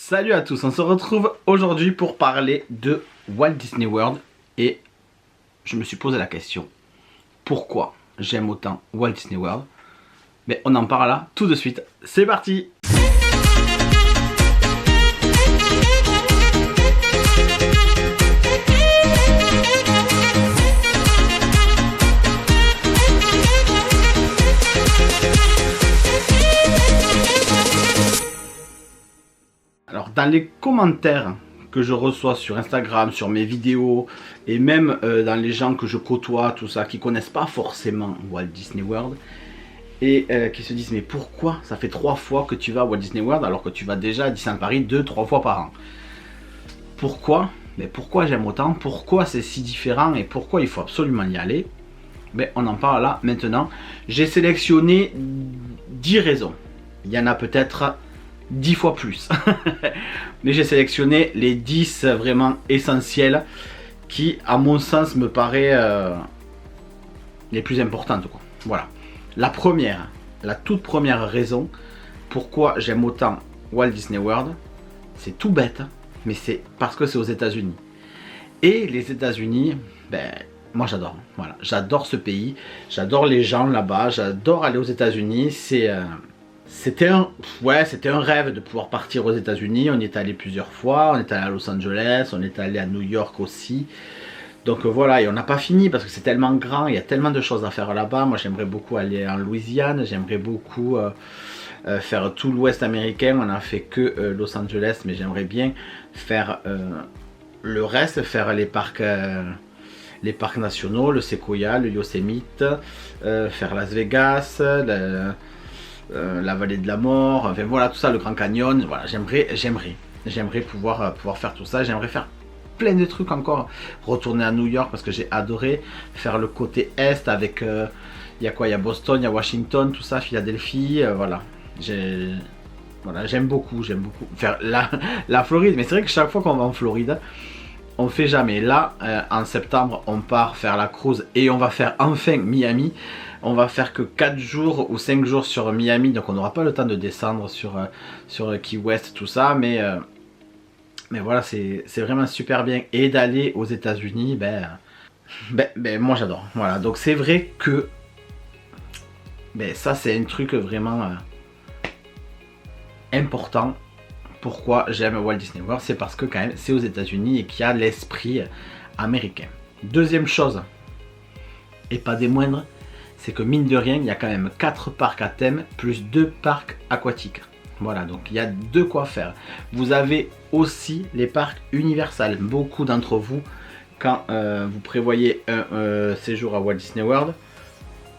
Salut à tous, on se retrouve aujourd'hui pour parler de Walt Disney World et je me suis posé la question, pourquoi j'aime autant Walt Disney World? Mais on en parle là tout de suite, c'est parti! Alors dans les commentaires que je reçois sur Instagram, sur mes vidéos et même dans les gens que je côtoie, tout ça, qui connaissent pas forcément Walt Disney World et qui se disent mais pourquoi ça fait 3 fois que tu vas à Walt Disney World alors que tu vas déjà à Disneyland Paris 2-3 fois par an? Pourquoi? Mais pourquoi j'aime autant? Pourquoi c'est si différent et pourquoi il faut absolument y aller? Mais on en parle là maintenant. J'ai sélectionné 10 raisons. Il y en a peut-être 10 fois plus. Mais j'ai sélectionné les 10 vraiment essentiels qui, à mon sens, me paraît les plus importantes, quoi. Voilà. La première, la toute première raison pourquoi j'aime autant Walt Disney World, c'est tout bête, mais c'est parce que c'est aux États-Unis. Et les États-Unis, ben, moi j'adore. Voilà, j'adore ce pays, j'adore les gens là-bas, j'adore aller aux États-Unis. C'était un rêve de pouvoir partir aux États-Unis. On y est allé plusieurs fois, on est allé à Los Angeles, on est allé à New York aussi. Donc voilà, et on n'a pas fini parce que c'est tellement grand, il y a tellement de choses à faire là-bas. Moi j'aimerais beaucoup aller en Louisiane, j'aimerais beaucoup faire tout l'ouest américain. On n'a fait que Los Angeles, mais j'aimerais bien faire le reste, faire les parcs nationaux, le Sequoia, le Yosemite, faire Las Vegas, la vallée de la mort, enfin voilà tout ça, le Grand Canyon. Voilà, j'aimerais pouvoir faire tout ça. J'aimerais faire plein de trucs encore, retourner à New York parce que j'ai adoré faire le côté est avec il y a quoi, il y a Boston, il y a Washington, tout ça, Philadelphie, voilà, j'aime beaucoup faire la Floride. Mais c'est vrai que chaque fois qu'on va en Floride, on fait jamais. Là en septembre on part faire la cruise et on va faire enfin Miami. On va faire que 4 jours ou 5 jours sur Miami, donc on n'aura pas le temps de descendre sur Key West, tout ça, mais voilà, c'est vraiment super bien. Et d'aller aux États-Unis, moi j'adore. Voilà, donc c'est vrai que ça c'est un truc vraiment important. Pourquoi j'aime Walt Disney World, c'est parce que quand même c'est aux États-Unis et qu'il y a l'esprit américain. Deuxième chose, et pas des moindres, c'est que mine de rien, il y a quand même 4 parcs à thème plus 2 parcs aquatiques. Voilà, donc il y a de quoi faire. Vous avez aussi les parcs Universal. Beaucoup d'entre vous, quand vous prévoyez un séjour à Walt Disney World,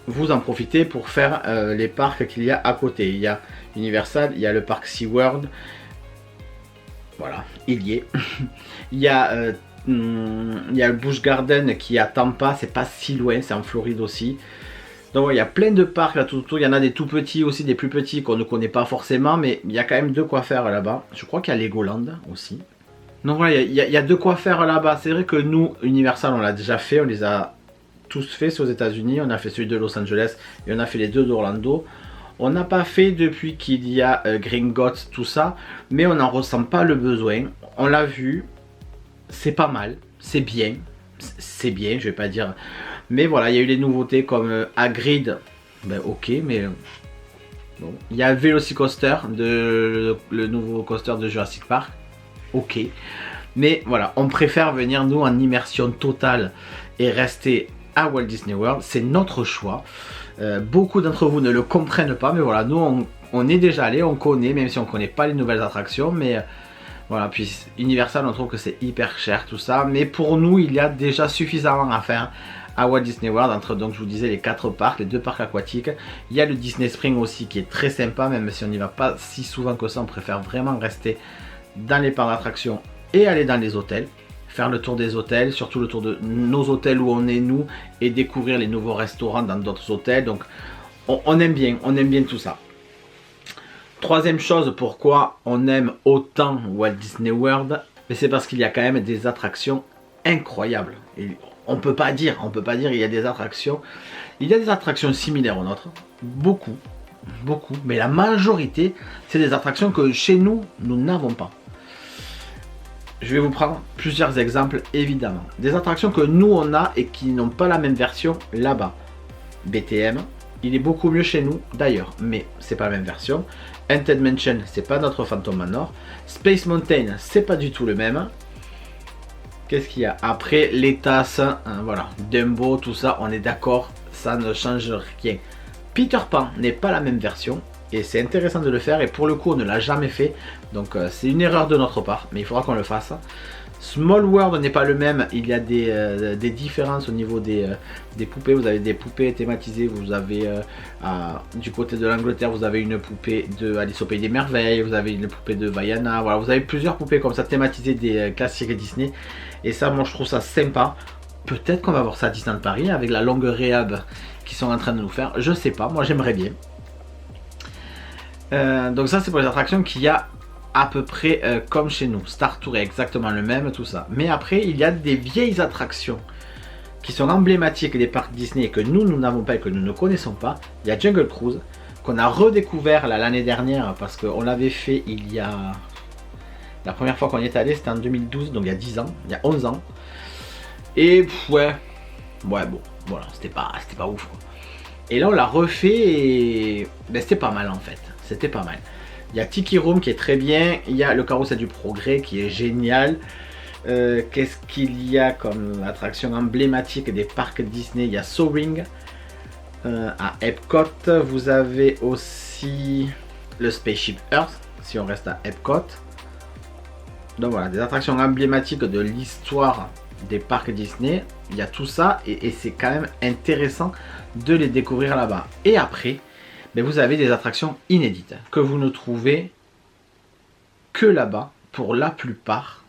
vous en profitez pour faire les parcs qu'il y a à côté. Il y a Universal, il y a le parc SeaWorld. Voilà, il y est. Il y a le Busch Garden qui est à Tampa, c'est pas si loin, c'est en Floride aussi. Donc ouais, il y a plein de parcs là tout autour. Il y en a des tout petits aussi, des plus petits qu'on ne connaît pas forcément, mais il y a quand même de quoi faire là-bas. Je crois qu'il y a Legoland aussi. Donc voilà, il y a de quoi faire là-bas. C'est vrai que nous, Universal, on l'a déjà fait, on les a tous fait, c'est aux États-Unis. On a fait celui de Los Angeles et on a fait les deux d'Orlando. On n'a pas fait depuis qu'il y a Gringotts, tout ça, mais on n'en ressent pas le besoin. On l'a vu, c'est pas mal, c'est bien, je vais pas dire. Mais voilà, il y a eu les nouveautés comme Hagrid, ok, mais bon. Il y a Velocicoaster, le nouveau coaster de Jurassic Park, ok. Mais voilà, on préfère venir nous en immersion totale et rester à Walt Disney World, c'est notre choix. Beaucoup d'entre vous ne le comprennent pas, mais voilà, nous on est déjà allé, on connaît, même si on ne connaît pas les nouvelles attractions, mais voilà, puis Universal, on trouve que c'est hyper cher tout ça, mais pour nous il y a déjà suffisamment à faire à Walt Disney World, entre donc je vous disais les 4 parcs, les 2 parcs aquatiques. Il y a le Disney Spring aussi qui est très sympa, même si on n'y va pas si souvent que ça, on préfère vraiment rester dans les parcs d'attractions et aller dans les hôtels, faire le tour des hôtels, surtout le tour de nos hôtels où on est nous, et découvrir les nouveaux restaurants dans d'autres hôtels. Donc on aime bien tout ça. Troisième chose, pourquoi on aime autant Walt Disney World, c'est parce qu'il y a quand même des attractions incroyables. Et on peut pas dire, il y a des attractions. Il y a des attractions similaires aux nôtres, beaucoup, mais la majorité, c'est des attractions que chez nous, nous n'avons pas. Je vais vous prendre plusieurs exemples évidemment. Des attractions que nous on a et qui n'ont pas la même version là-bas. BTM, il est beaucoup mieux chez nous d'ailleurs, mais c'est pas la même version. Haunted Mansion, c'est pas notre Phantom Manor. Space Mountain, c'est pas du tout le même. Qu'est-ce qu'il y a après? Les tasses, hein, voilà, Dumbo, tout ça, on est d'accord, ça ne change rien. Peter Pan n'est pas la même version. Et c'est intéressant de le faire, et pour le coup on ne l'a jamais fait, donc c'est une erreur de notre part, mais il faudra qu'on le fasse. Small World n'est pas le même, il y a des différences au niveau des poupées. Vous avez des poupées thématisées, vous avez du côté de l'Angleterre, vous avez une poupée de Alice au Pays des Merveilles, vous avez une poupée de Vaiana, voilà, vous avez plusieurs poupées comme ça thématisées des classiques Disney, et ça moi je trouve ça sympa. Peut-être qu'on va voir ça à Disneyland Paris avec la longue réhab qu'ils sont en train de nous faire, je sais pas, moi j'aimerais bien. Donc ça c'est pour les attractions qu'il y a à peu près comme chez nous. Star Tour est exactement le même, tout ça. Mais après il y a des vieilles attractions qui sont emblématiques des parcs Disney et que nous n'avons pas et que nous ne connaissons pas. Il y a Jungle Cruise qu'on a redécouvert l'année dernière parce qu'on l'avait fait il y a... La première fois qu'on y est allé c'était en 2012, donc il y a 10 ans, il y a 11 ans. Et ouais bon, voilà, c'était pas ouf quoi. Et là on l'a refait et ben, c'était pas mal en fait. C'était pas mal. Il y a Tiki Room qui est très bien. Il y a le Carrousel du Progrès qui est génial. Qu'est-ce qu'il y a comme attraction emblématique des parcs Disney? Il y a Soaring à Epcot. Vous avez aussi le Spaceship Earth si on reste à Epcot. Donc voilà, des attractions emblématiques de l'histoire des parcs Disney. Il y a tout ça et c'est quand même intéressant de les découvrir là-bas. Et après, mais vous avez des attractions inédites que vous ne trouvez que là-bas pour la plupart.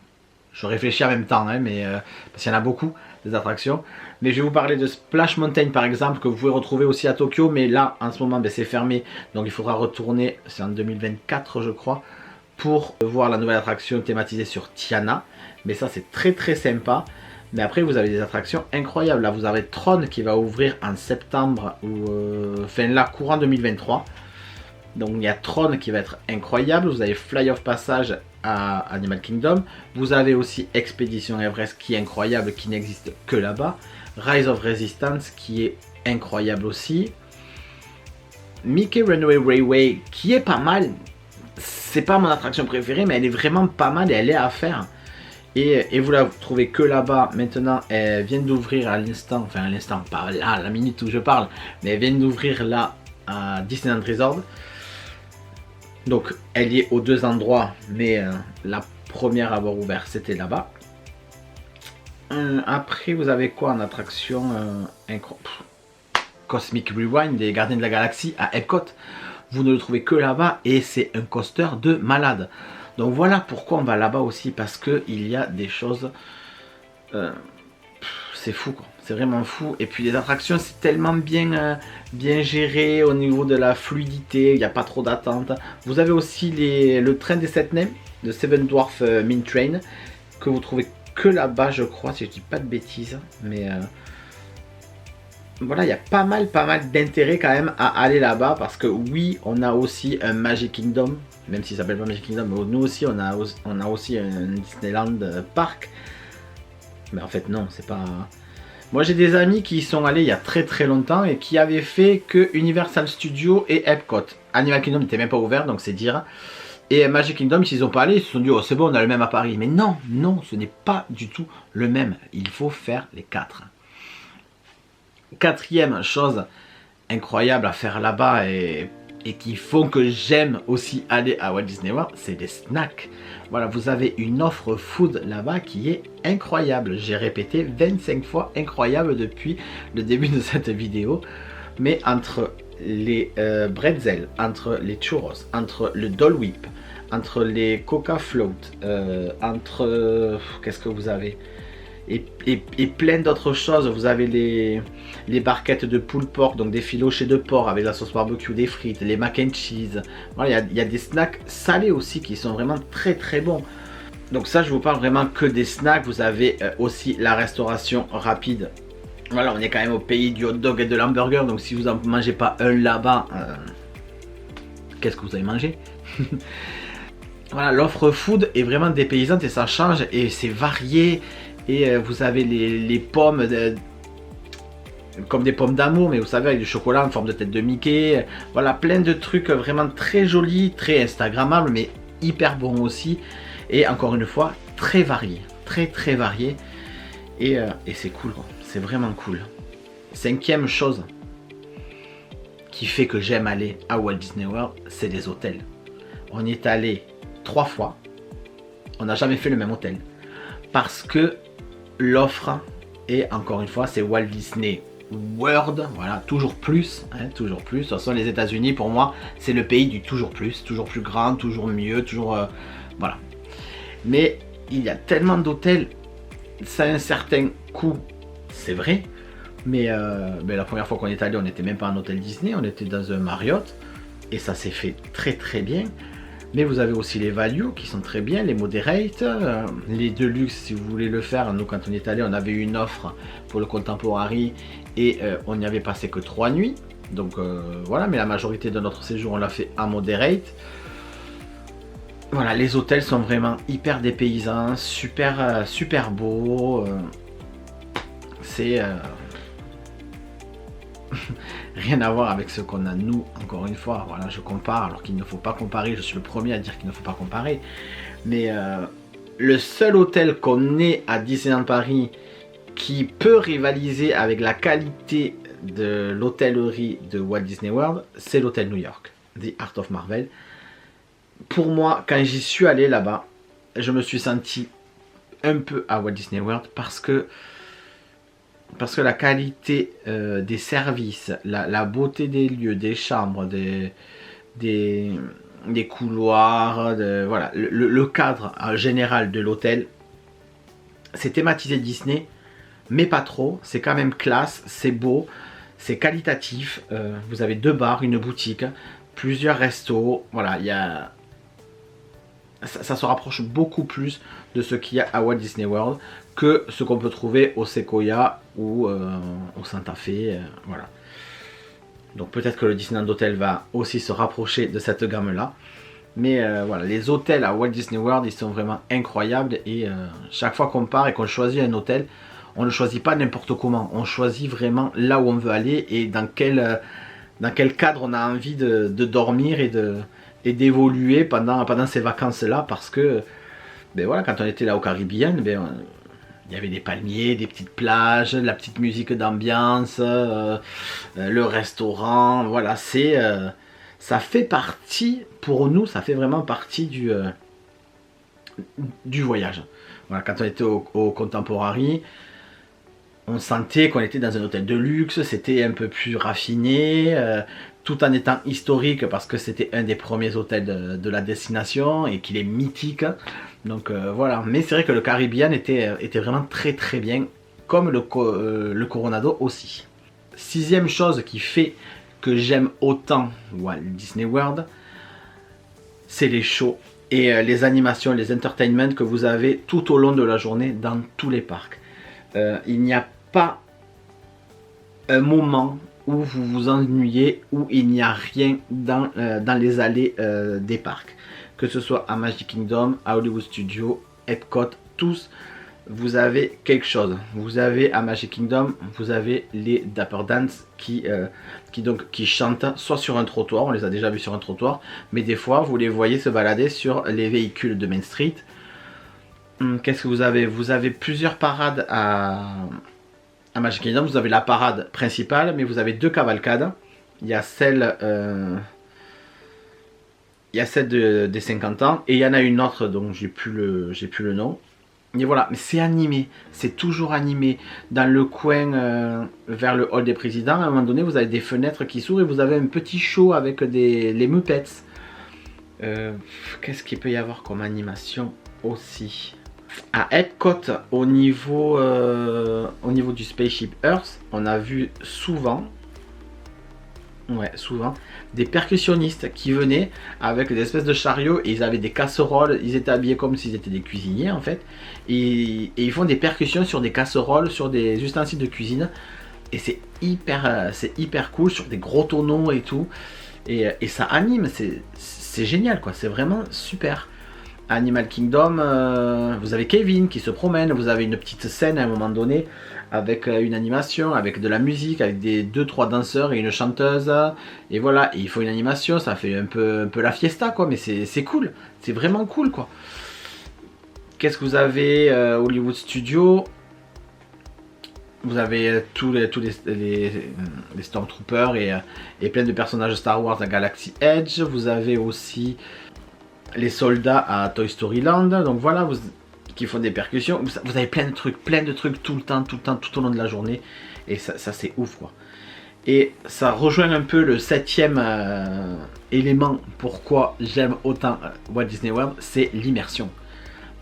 Je réfléchis en même temps, hein, mais parce qu'il y en a beaucoup des attractions. Mais je vais vous parler de Splash Mountain par exemple, que vous pouvez retrouver aussi à Tokyo, mais là en ce moment ben, c'est fermé, donc il faudra retourner, c'est en 2024 je crois, pour voir la nouvelle attraction thématisée sur Tiana. Mais ça c'est très sympa. Mais après vous avez des attractions incroyables. Là vous avez Tron qui va ouvrir en septembre ou fin là courant 2023. Donc il y a Tron qui va être incroyable. Vous avez Fly of Passage à Animal Kingdom. Vous avez aussi Expédition Everest qui est incroyable, qui n'existe que là-bas. Rise of Resistance qui est incroyable aussi. Mickey Runaway Railway qui est pas mal. C'est pas mon attraction préférée mais elle est vraiment pas mal et elle est à faire. Et vous la trouvez que là-bas. Maintenant elle vient d'ouvrir à l'instant, enfin à l'instant, pas là à la minute où je parle, mais elle vient d'ouvrir là à Disneyland Resort. Donc elle y est aux deux endroits, mais la première à avoir ouvert c'était là-bas. Après vous avez quoi en attraction Cosmic Rewind des Gardiens de la Galaxie à Epcot. Vous ne le trouvez que là-bas et c'est un coaster de malade. Donc voilà pourquoi on va là-bas aussi, parce que il y a des choses, c'est fou quoi, c'est vraiment fou. Et puis les attractions c'est tellement bien géré au niveau de la fluidité, il n'y a pas trop d'attente. Vous avez aussi le train des 7 nains, de Seven Dwarfs Mine Train, que vous trouvez que là-bas je crois, si je dis pas de bêtises. Mais voilà, il y a pas mal d'intérêt quand même à aller là-bas, parce que oui on a aussi un Magic Kingdom. Même s'il s'appelle pas Magic Kingdom, mais nous aussi on a aussi un Disneyland Park. Mais en fait non, c'est pas... Moi j'ai des amis qui y sont allés il y a très longtemps et qui avaient fait que Universal Studios et Epcot. Animal Kingdom n'était même pas ouvert, donc c'est dire. Et Magic Kingdom, s'ils ont pas allé, ils se sont dit oh c'est bon, on a le même à Paris. Mais non, ce n'est pas du tout le même. Il faut faire les 4. Quatrième chose incroyable à faire là-bas et qui font que j'aime aussi aller à Walt Disney World, c'est des snacks. Voilà, vous avez une offre food là-bas qui est incroyable. J'ai répété 25 fois incroyable depuis le début de cette vidéo. Mais entre les bretzels, entre les churros, entre le Dole Whip, entre les Coca Float, entre... qu'est-ce que vous avez ? Et plein d'autres choses. Vous avez les barquettes de pulled pork, donc des filochés de porc avec la sauce barbecue, des frites, les mac and cheese. Voilà, il y a des snacks salés aussi qui sont vraiment très bons. Donc ça, je vous parle vraiment que des snacks. Vous avez aussi la restauration rapide. Voilà, on est quand même au pays du hot dog et de l'hamburger. Donc si vous n'en mangez pas un là-bas, qu'est-ce que vous avez mangé? Voilà, l'offre food est vraiment dépaysante et ça change et c'est varié. Et vous avez les pommes comme des pommes d'amour, mais vous savez, avec du chocolat en forme de tête de Mickey. Voilà, plein de trucs vraiment très jolis, très instagrammables, mais hyper bons aussi. Et encore une fois, très variés, très variés. Et c'est cool, c'est vraiment cool. Cinquième chose qui fait que j'aime aller à Walt Disney World, c'est les hôtels. On y est allé 3 fois. On n'a jamais fait le même hôtel. Parce que l'offre, et encore une fois, c'est Walt Disney World, voilà, toujours plus, hein, toujours plus. De toute façon, les États-Unis, pour moi, c'est le pays du toujours plus grand, toujours mieux, toujours. Voilà. Mais il y a tellement d'hôtels, ça a un certain coût, c'est vrai. Mais la première fois qu'on est allé, on n'était même pas en hôtel Disney, on était dans un Marriott. Et ça s'est fait très bien. Mais vous avez aussi les value qui sont très bien, les moderate, les deluxe si vous voulez le faire. Nous, quand on est allé, on avait eu une offre pour le Contemporary et on n'y avait passé que 3 nuits. Donc voilà, mais la majorité de notre séjour, on l'a fait à moderate. Voilà, les hôtels sont vraiment hyper dépaysants, super beaux. C'est rien à voir avec ce qu'on a nous, encore une fois. Voilà, je compare alors qu'il ne faut pas comparer. Je suis le premier à dire qu'il ne faut pas comparer. Mais le seul hôtel qu'on ait à Disneyland Paris qui peut rivaliser avec la qualité de l'hôtellerie de Walt Disney World, c'est l'hôtel New York, The Art of Marvel. Pour moi, quand j'y suis allé là-bas, je me suis senti un peu à Walt Disney World parce que la qualité des services, la beauté des lieux, des chambres, des couloirs, voilà, le cadre général de l'hôtel, c'est thématisé Disney, mais pas trop, c'est quand même classe, c'est beau, c'est qualitatif, vous avez 2 bars, une boutique, plusieurs restos, voilà, ça se rapproche beaucoup plus de ce qu'il y a à Walt Disney World que ce qu'on peut trouver au Sequoia ou au Santa Fe, voilà. Donc peut-être que le Disneyland Hotel va aussi se rapprocher de cette gamme-là. Mais voilà, les hôtels à Walt Disney World, ils sont vraiment incroyables. Et chaque fois qu'on part et qu'on choisit un hôtel, on ne choisit pas n'importe comment. On choisit vraiment là où on veut aller et dans quel cadre on a envie de dormir et d'évoluer pendant ces vacances-là. Parce que, ben voilà, quand on était là au Caribbean, il y avait des palmiers, des petites plages, la petite musique d'ambiance, le restaurant, voilà, ça fait partie, pour nous, ça fait vraiment partie du voyage. Voilà, quand on était au Contemporary, on sentait qu'on était dans un hôtel de luxe, c'était un peu plus raffiné, tout en étant historique parce que c'était un des premiers hôtels de la destination et qu'il est mythique. Donc voilà, mais c'est vrai que le Caribbean était vraiment très bien, comme le Coronado aussi. 6e chose qui fait que j'aime autant Walt Disney World, c'est les shows et les animations, les entertainments que vous avez tout au long de la journée dans tous les parcs. Il n'y a pas un moment où vous vous ennuyez, où il n'y a rien dans les allées des parcs. Que ce soit à Magic Kingdom, à Hollywood Studios, Epcot, tous, vous avez quelque chose. Vous avez à Magic Kingdom, vous avez les Dapper Dance qui chantent soit sur un trottoir, on les a déjà vus sur un trottoir, mais des fois vous les voyez se balader sur les véhicules de Main Street. Qu'est-ce que vous avez? Vous avez plusieurs parades à Magic Kingdom. Vous avez la parade principale, mais vous avez 2 cavalcades. Il y a celle des 50 ans et il y en a une autre dont j'ai plus le nom. Et voilà, mais c'est animé, c'est toujours animé. Dans le coin vers le hall des présidents, à un moment donné, vous avez des fenêtres qui s'ouvrent et vous avez un petit show avec les Muppets. Qu'est-ce qu'il peut y avoir comme animation aussi? À Epcot, au niveau du Spaceship Earth, on a vu souvent des percussionnistes qui venaient avec des espèces de chariots et ils avaient des casseroles, ils étaient habillés comme s'ils étaient des cuisiniers en fait, et ils font des percussions sur des casseroles, sur des ustensiles de cuisine, et c'est hyper cool, sur des gros tonneaux et tout, et ça anime, c'est génial quoi, c'est vraiment super. Animal Kingdom, vous avez Kevin qui se promène, vous avez une petite scène à un moment donné avec une animation, avec de la musique, avec des 2-3 danseurs et une chanteuse, et voilà, et il faut une animation, ça fait un peu la fiesta quoi, mais c'est cool, c'est vraiment cool quoi. Qu'est-ce que vous avez Hollywood Studios? Vous avez tous les Stormtroopers et plein de personnages Star Wars à Galaxy Edge. Vous avez aussi les soldats à Toy Story Land. Donc voilà, qui font des percussions. Vous avez plein de trucs tout le temps, tout au long de la journée. Et ça c'est ouf quoi. Et ça rejoint un peu le 7e élément pourquoi j'aime autant Walt Disney World, c'est l'immersion.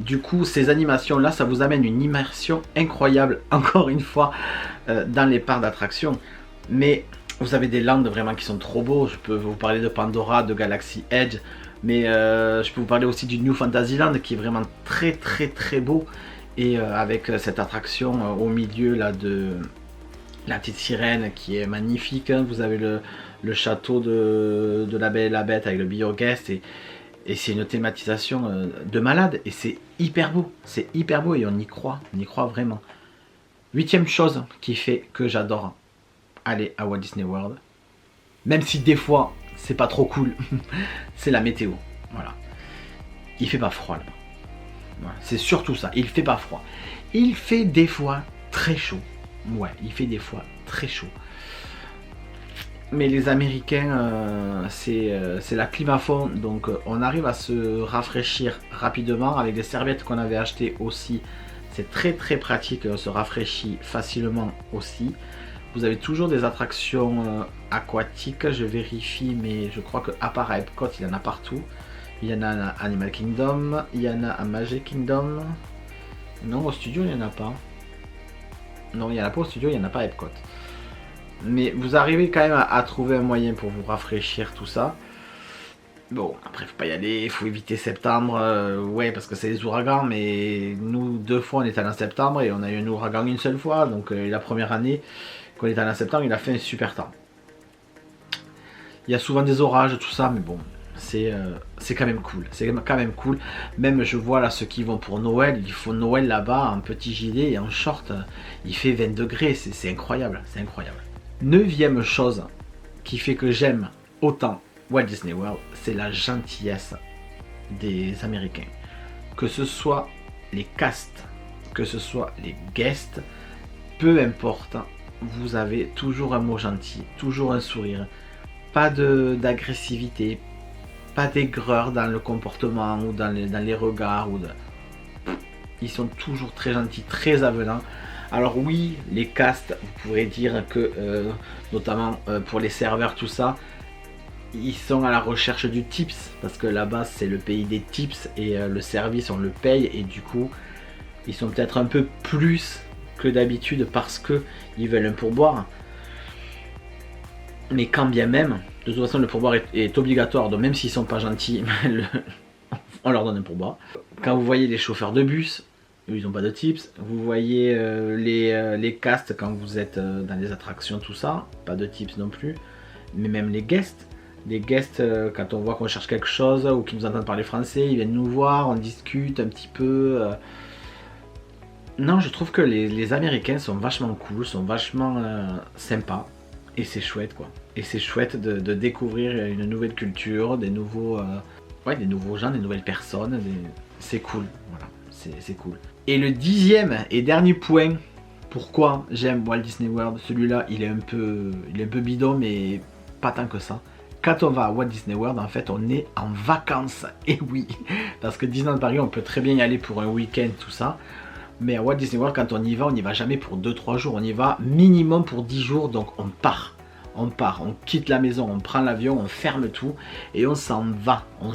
Du coup, ces animations-là, ça vous amène une immersion incroyable, encore une fois, dans les parcs d'attractions. Mais vous avez des lands vraiment qui sont trop beaux. Je peux vous parler de Pandora, de Galaxy Edge, mais je peux vous parler aussi du New Fantasyland qui est vraiment très beau. Et avec cette attraction au milieu là de la petite sirène qui est magnifique. Vous avez le château de la Belle et la Bête avec le Bioguest et c'est une thématisation de malade et c'est hyper beau et on y croit vraiment. 8e chose qui fait que j'adore aller à Walt Disney World, même si des fois c'est pas trop cool, c'est la météo. Voilà, il fait pas froid là-bas. Voilà. C'est surtout ça, il fait pas froid. Il fait des fois très chaud. Ouais, il fait des fois très chaud. Mais les Américains, c'est la clim à fond, donc on arrive à se rafraîchir rapidement avec des serviettes qu'on avait achetées aussi. C'est très pratique, on se rafraîchit facilement aussi. Vous avez toujours des attractions aquatiques, je vérifie, mais je crois qu'à part à Epcot, il y en a partout. Il y en a à Animal Kingdom, il y en a à Magic Kingdom. Non, au studio, il n'y en a pas. Non, il n'y en a pas au studio, il n'y en a pas à Epcot. Mais vous arrivez quand même à trouver un moyen pour vous rafraîchir tout ça. Bon, après faut pas y aller, il faut éviter septembre, ouais parce que c'est les ouragans, mais nous 2 fois on est allé en septembre et on a eu un ouragan une seule fois, donc la première année qu'on est allé en septembre il a fait un super temps. Il y a souvent des orages, tout ça, mais bon, c'est quand même cool, même je vois là ceux qui vont pour Noël, ils font Noël là-bas en petit gilet et en short, il fait 20 degrés, c'est incroyable, c'est incroyable. 9e chose qui fait que j'aime autant Walt Disney World, c'est la gentillesse des Américains. Que ce soit les castes, que ce soit les guests, peu importe, vous avez toujours un mot gentil, toujours un sourire, pas d'agressivité, pas d'aigreur dans le comportement ou dans les regards. Ils sont toujours très gentils, très avenants. Alors oui, les castes, vous pourrez dire que, notamment pour les serveurs, tout ça, ils sont à la recherche du tips, parce que là-bas c'est le pays des tips, et le service on le paye, et du coup, ils sont peut-être un peu plus que d'habitude parce qu'ils veulent un pourboire. Mais quand bien même, de toute façon le pourboire est obligatoire, donc même s'ils sont pas gentils, on leur donne un pourboire. Quand vous voyez les chauffeurs de bus, ils n'ont pas de tips. Vous voyez les castes quand vous êtes dans les attractions, tout ça, pas de tips non plus. Mais même les guests, quand on voit qu'on cherche quelque chose ou qu'ils nous entendent parler français, ils viennent nous voir, on discute un petit peu. Non, je trouve que les Américains sont vachement cool, sont vachement sympas. Et c'est chouette quoi. Et c'est chouette de découvrir une nouvelle culture, des nouveaux gens, des nouvelles personnes. C'est cool, voilà, c'est cool. Et le 10e et dernier point, pourquoi j'aime Walt Disney World, celui-là il est un peu bidon, mais pas tant que ça. Quand on va à Walt Disney World, en fait, on est en vacances. Et oui, parce que Disneyland Paris, on peut très bien y aller pour un week-end, tout ça. Mais à Walt Disney World, quand on n'y va jamais pour 2-3 jours. On y va minimum pour 10 jours, donc on part, on quitte la maison, on prend l'avion, on ferme tout et on s'en va, on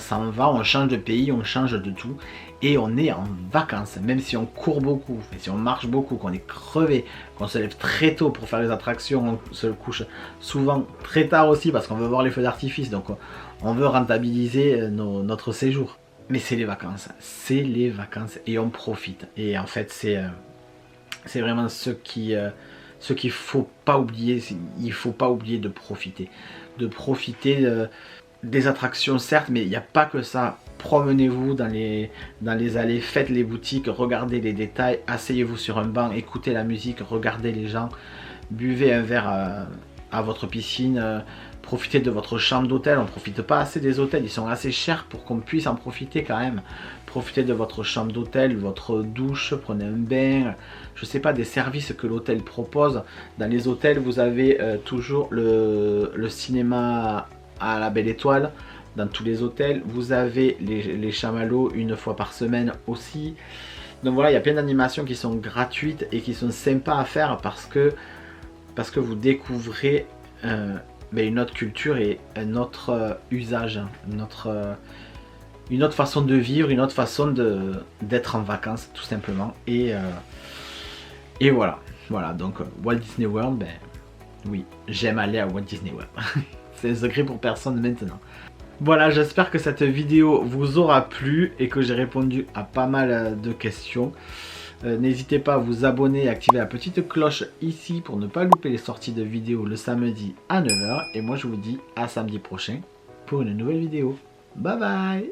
change de pays, on change de tout et on est en vacances, même si on court beaucoup, si on marche beaucoup, qu'on est crevé, qu'on se lève très tôt pour faire les attractions, on se couche souvent très tard aussi parce qu'on veut voir les feux d'artifice, donc on veut rentabiliser notre séjour. Mais c'est les vacances et on profite. Et en fait c'est vraiment ce qu'il faut pas oublier, il faut pas oublier de profiter des attractions certes, mais il n'y a pas que ça. promenez-vous dans les allées, faites les boutiques, regardez les détails, asseyez-vous sur un banc, écoutez la musique, regardez les gens, buvez un verre à votre piscine, profitez de votre chambre d'hôtel. On ne profite pas assez des hôtels, ils sont assez chers pour qu'on puisse en profiter quand même. Profitez de votre chambre d'hôtel, votre douche, prenez un bain, je sais pas, des services que l'hôtel propose. Dans les hôtels, vous avez toujours le cinéma à la Belle Étoile. Dans tous les hôtels, vous avez les chamallows une fois par semaine aussi. Donc voilà, il y a plein d'animations qui sont gratuites et qui sont sympas à faire parce que vous découvrez une autre culture et un autre usage, une autre façon de vivre, une autre façon d'être en vacances tout simplement. Et voilà, donc Walt Disney World, ben oui, j'aime aller à Walt Disney World. C'est un secret pour personne maintenant. Voilà, j'espère que cette vidéo vous aura plu et que j'ai répondu à pas mal de questions. N'hésitez pas à vous abonner et activer la petite cloche ici pour ne pas louper les sorties de vidéos le samedi à 9 h. Et moi je vous dis à samedi prochain pour une nouvelle vidéo. Bye bye.